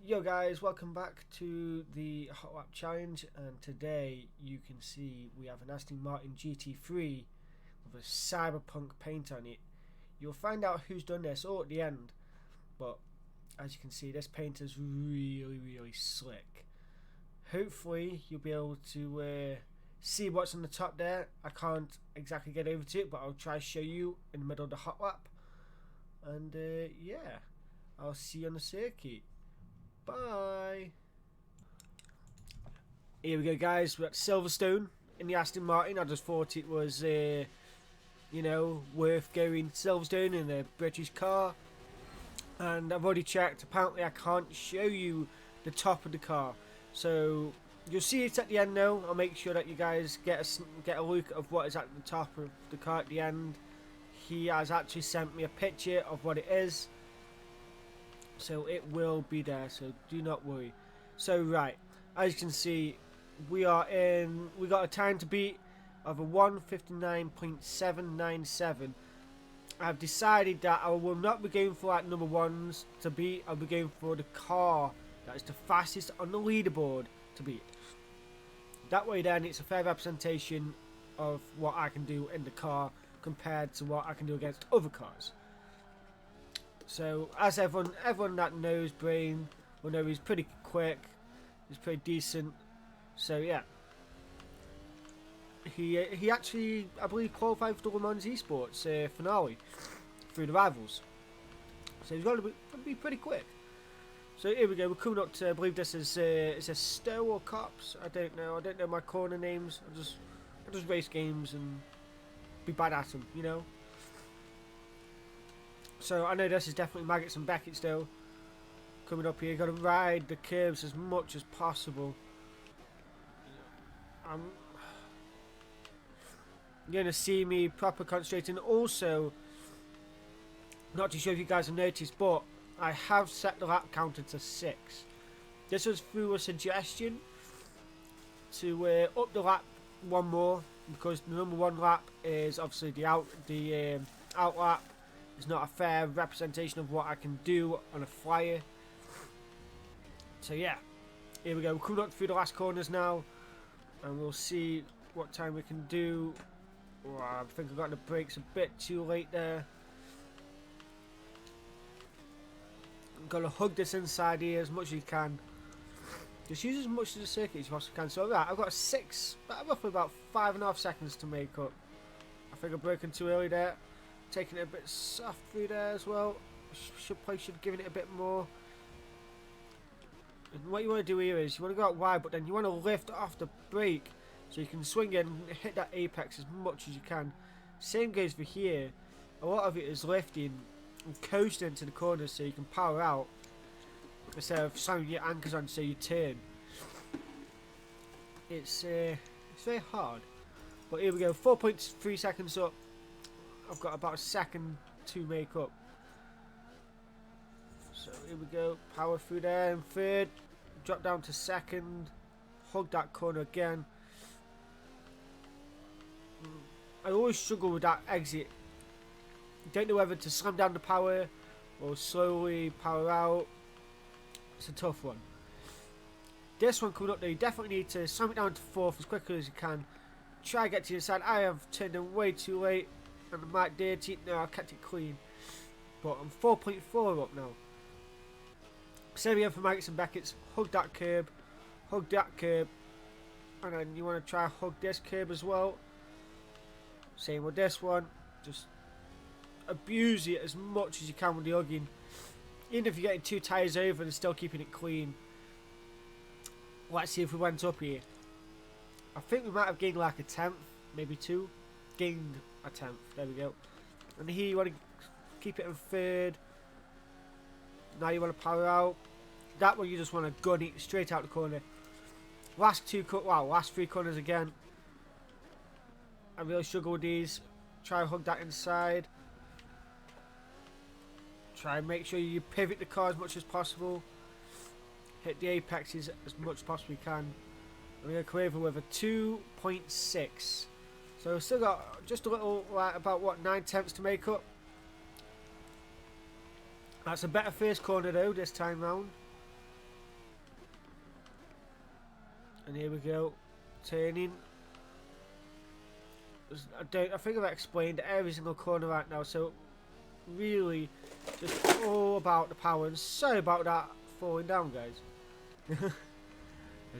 Yo guys, welcome back to the Hotlap challenge, and today you can see we have an Aston Martin GT3 with a cyberpunk paint on it. You'll find out who's done this all at the end, but as you can see this paint is really slick. Hopefully you'll be able to see what's on the top there. I can't exactly get over to it, but I'll try to show you in the middle of the Hotlap. And yeah, I'll see you on the circuit. Bye. Here we go, guys. We're at Silverstone in the Aston Martin. I just thought it was, you know, worth going Silverstone in a British car. And I've already checked. Apparently, I can't show you the top of the car. So you'll see it at the end, though. I'll make sure that you guys get a look of what is at the top of the car at the end. He has actually sent me a picture of what it is. So it will be there, so do not worry. So right, as you can see, we got a time to beat of a 1:59.797. I've decided that I will not be going for like number ones to beat. I'll be going for the car that is the fastest on the leaderboard to beat. That way then it's a fair representation of what I can do in the car compared to what I can do against other cars. So, as everyone that knows Brain will know, he's pretty quick, he's pretty decent. So yeah, he actually, I believe, qualified for the Le Mans Esports finale through the rivals. So he's going to be pretty quick. So here we go. We're coming up to, I believe this is a Stowe or Cops. I don't know. I don't know my corner names. I just race games and be bad at them, you know. So I know this is definitely Maggots and Beckett still. Coming up here, got to ride the curves as much as possible. You're going to see me proper concentrating. Also, not too sure if you guys have noticed, but I have set the lap counter to 6. This was through a suggestion to up the lap one more, because the number 1 lap is obviously the out lap. It's not a fair representation of what I can do on a flyer. So yeah, here we go. We're coming up through the last corners now, and we'll see what time we can do. Oh, I think I got the brakes a bit too late there. I've got to hug this inside here as much as you can. Just use as much of the circuit as you possibly can. So right, I've got roughly about 5.5 seconds to make up. I think I've broken too early there. Taking it a bit soft through there as well. Should have given it a bit more. And what you want to do here is you want to go out wide, but then you want to lift off the brake so you can swing in and hit that apex as much as you can. Same goes for here. A lot of it is lifting and coasting to the corners so you can power out instead of slamming your anchors on so you turn. It's very hard. But here we go. 4.3 seconds up. I've got about a second to make up. So here we go. Power through there in third. Drop down to second. Hug that corner again. I always struggle with that exit. Don't know whether to slam down the power or slowly power out. It's a tough one. This one coming up though, you definitely need to slam it down to 4th as quickly as you can. Try to get to the side. I have turned in way too late. And I might dirty it. No, I kept it clean. But I'm 4.4 up now. Same again for Maggots and Beckett's. Hug that curb. Hug that curb. And then you want to try hug this curb as well. Same with this one. Just abuse it as much as you can with the hugging. Even if you're getting 2 tyres over and still keeping it clean. Let's see if we went up here. I think we might have gained like a 10th. Maybe 2. Gained a 10th. There we go. And here you want to keep it in 3rd. Now you want to power out. That one you just want to gun it straight out the corner. Last 3 corners again. I really struggle with these. Try and hug that inside. Try and make sure you pivot the car as much as possible. Hit the apexes as much as possibly can. I'm going to come over with a 2.6. So we've still got just a little, like about what, 9/10 to make up. That's a better first corner though this time round. And here we go, turning. I think I've explained every single corner right now, so really just all about the power. And sorry about that falling down, guys. I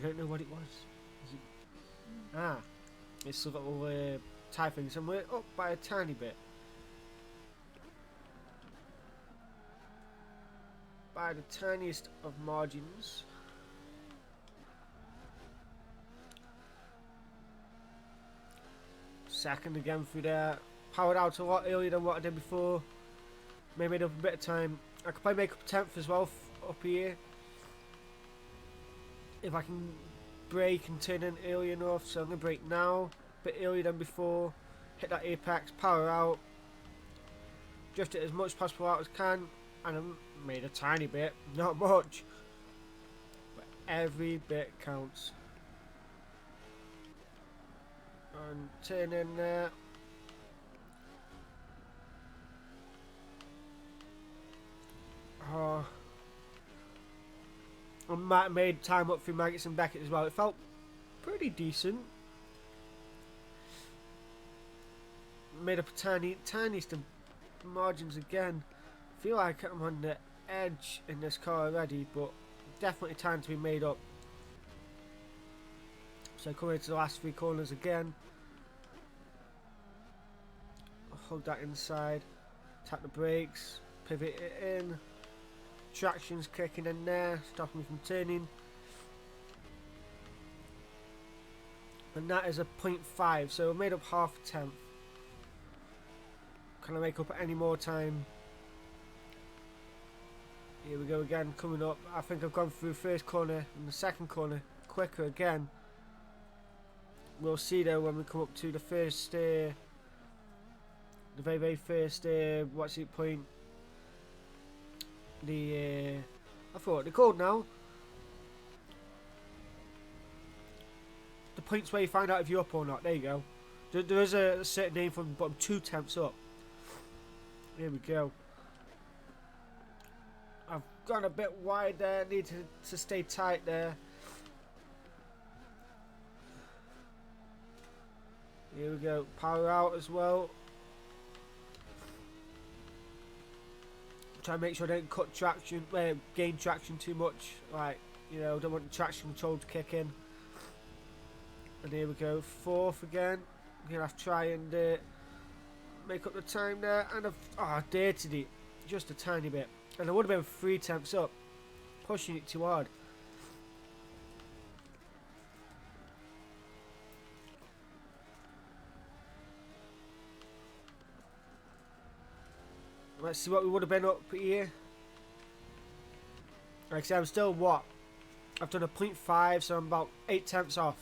don't know what it was. It's a little tie thing somewhere, up by a tiny bit. By the tiniest of margins. Second again through there. Powered out a lot earlier than what I did before. Maybe made up a bit of time. I could probably make up 10th as well up here. If I can brake and turn in early enough. So I'm going to brake now. A bit earlier than before. Hit that apex, power out. Drift it as much as possible out as I can. And I made a tiny bit. Not much. But every bit counts. And turn in there. Oh. I might have made time up through Maggots and Beckett as well. It felt pretty decent. Made up a tiniest of margins again. Feel like I'm on the edge in this car already, but definitely time to be made up. So coming into the last 3 corners again. Hold that inside. Tap the brakes. Pivot it in. Traction's kicking in there, stopping me from turning. And that is a 0.5, so I made up half a tenth. Can I make up any more time? Here we go again, coming up. I think I've gone through first corner and the second corner quicker again. We'll see though when we come up to the first, the very first, what's it point? I forgot they're called now. The points where you find out if you're up or not. There you go. There is a certain name from the bottom, 2 tenths up. Here we go. I've gone a bit wide there. Need to stay tight there. Here we go. Power out as well. Try and make sure I don't cut traction, gain traction too much. Like, you know, don't want the traction control to kick in. And here we go, 4th again. I'm gonna have to try and make up the time there. And I've dirted it just a tiny bit. And I would have been 3 tenths up, pushing it too hard. Let's see what we would have been up here. Like I said, I'm still what? I've done a 0.5, so I'm about 8 tenths off.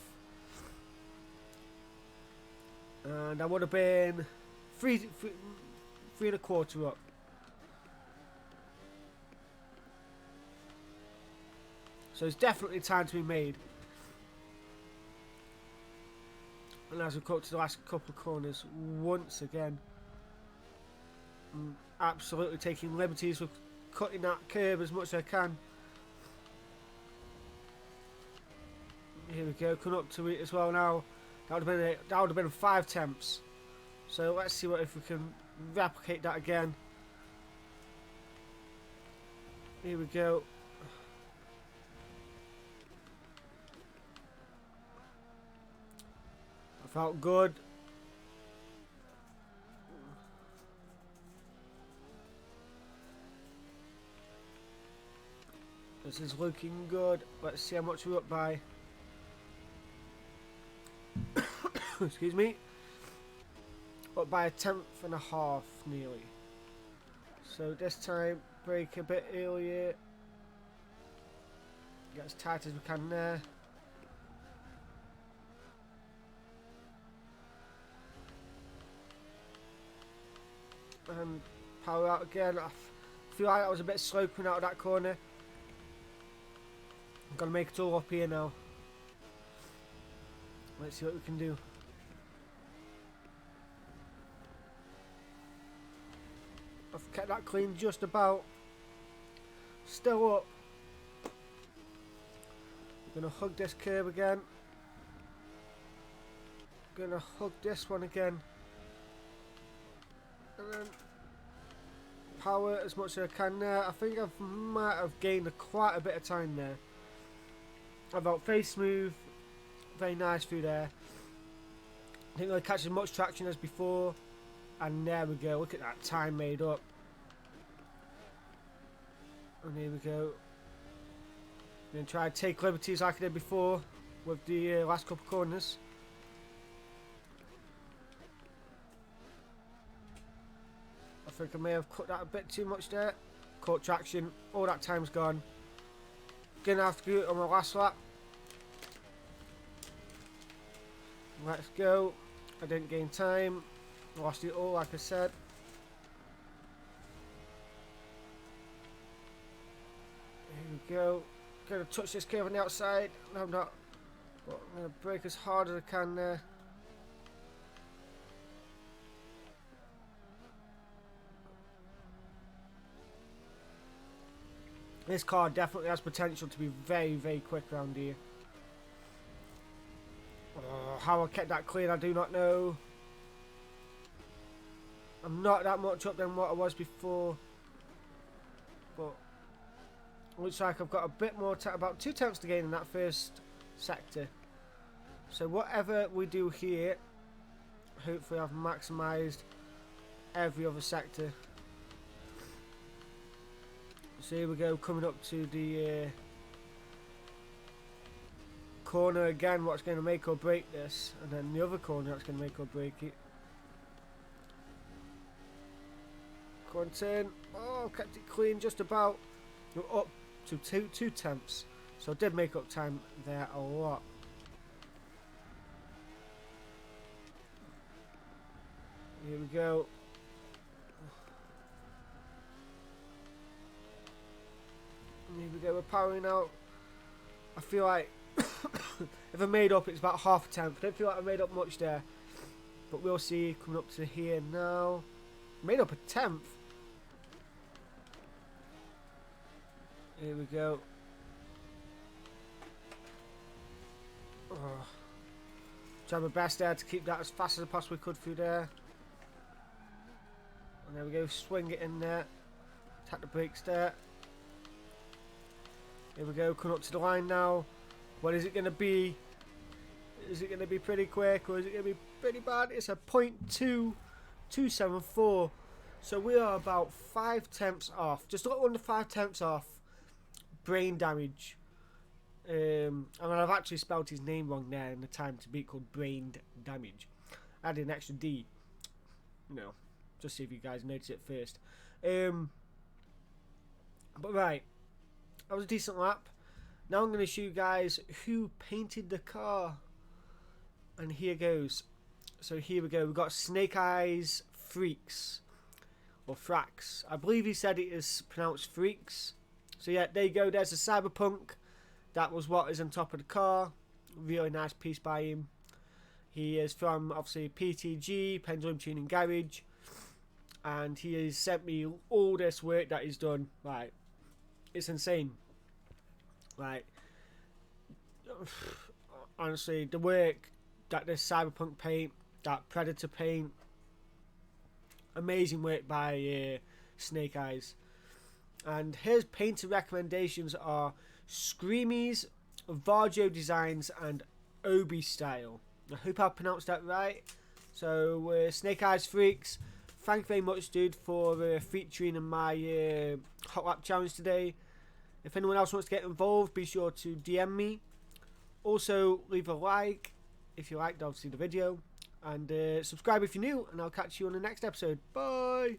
And I would have been 3 1/4 up. So it's definitely time to be made. And as we come up to the last couple of corners, once again, I'm absolutely taking liberties with cutting that curb as much as I can. Here we go, coming up to it as well now. That would have been 5 tenths. So let's see if we can replicate that again. Here we go. I felt good. This is looking good. Let's see how much we're up by. Excuse me. Up by 1/10.5 nearly. So this time, brake a bit earlier. Get as tight as we can there. And power out again. I feel like I was a bit slow coming out of that corner. I'm gonna make it all up here now. Let's see what we can do. I've kept that clean just about. Still up. I'm gonna hug this curb again. gonna hug this one again. And then power as much as I can there. I think I might have gained quite a bit of time there. I felt very smooth, very nice through there. I think I catch as much traction as before. And there we go, look at that time made up. And here we go. I'm going to try and take liberties like I did before with the last couple of corners. I think I may have cut that a bit too much there. Caught traction, all that time's gone. Gonna have to go on my last lap. Let's go. I didn't gain time. Lost it all like I said. Here we go. Gonna touch this curve on the outside. No, I'm not. But I'm gonna brake as hard as I can there. This car definitely has potential to be very, very quick around here. Oh, how I kept that clean, I do not know. I'm not that much up than what I was before. But looks like I've got a bit more, about 2 tenths to gain in that first sector. So whatever we do here, hopefully I've maximised every other sector. So here we go, coming up to the corner again, what's going to make or break this, and then the other corner that's going to make or break it. Go on, turn. Oh, kept it clean just about. We're up to two tenths, so I did make up time there a lot. Here we go. And here we go, we're powering out. I feel like if I made up, it's about half a tenth. I don't feel like I made up much there, but we'll see. Coming up to here now, made up a tenth. Here we go. Oh. Try my best there to keep that as fast as I possibly could through there. And there we go, swing it in there. Tap the brakes there. Here we go, coming up to the line now. What is it going to be? Is it going to be pretty quick or is it going to be pretty bad? It's a 0.2274. So we are about 5 tenths off. Just a little under 5 tenths off brain damage. I mean, I've actually spelled his name wrong there in the time to beat, called brain damage. Added an extra D. You know, just see if you guys notice it first. But right, that was a decent lap. Now I'm going to show you guys who painted the car. And here goes. So here we go. We've got SnakeEyes Friex. Or Friex. I believe he said it is pronounced Friex. So yeah, there you go. There's the Cyberpunk. That was what is on top of the car. Really nice piece by him. He is from, obviously, PTG, Pendulum Tuning Garage. And he has sent me all this work that he's done. Like, it's insane. Like, honestly, the work that this Cyberpunk paint, that Predator paint, amazing work by SnakeEyes. And his painter recommendations are Screamies, Varjo Designs, and Obi Style. I hope I pronounced that right. So, SnakeEyes Friex, thank you very much, dude, for featuring in my Hotlap challenge today. If anyone else wants to get involved, be sure to DM me. Also, leave a like if you liked, obviously, the video. And subscribe if you're new, and I'll catch you on the next episode. Bye!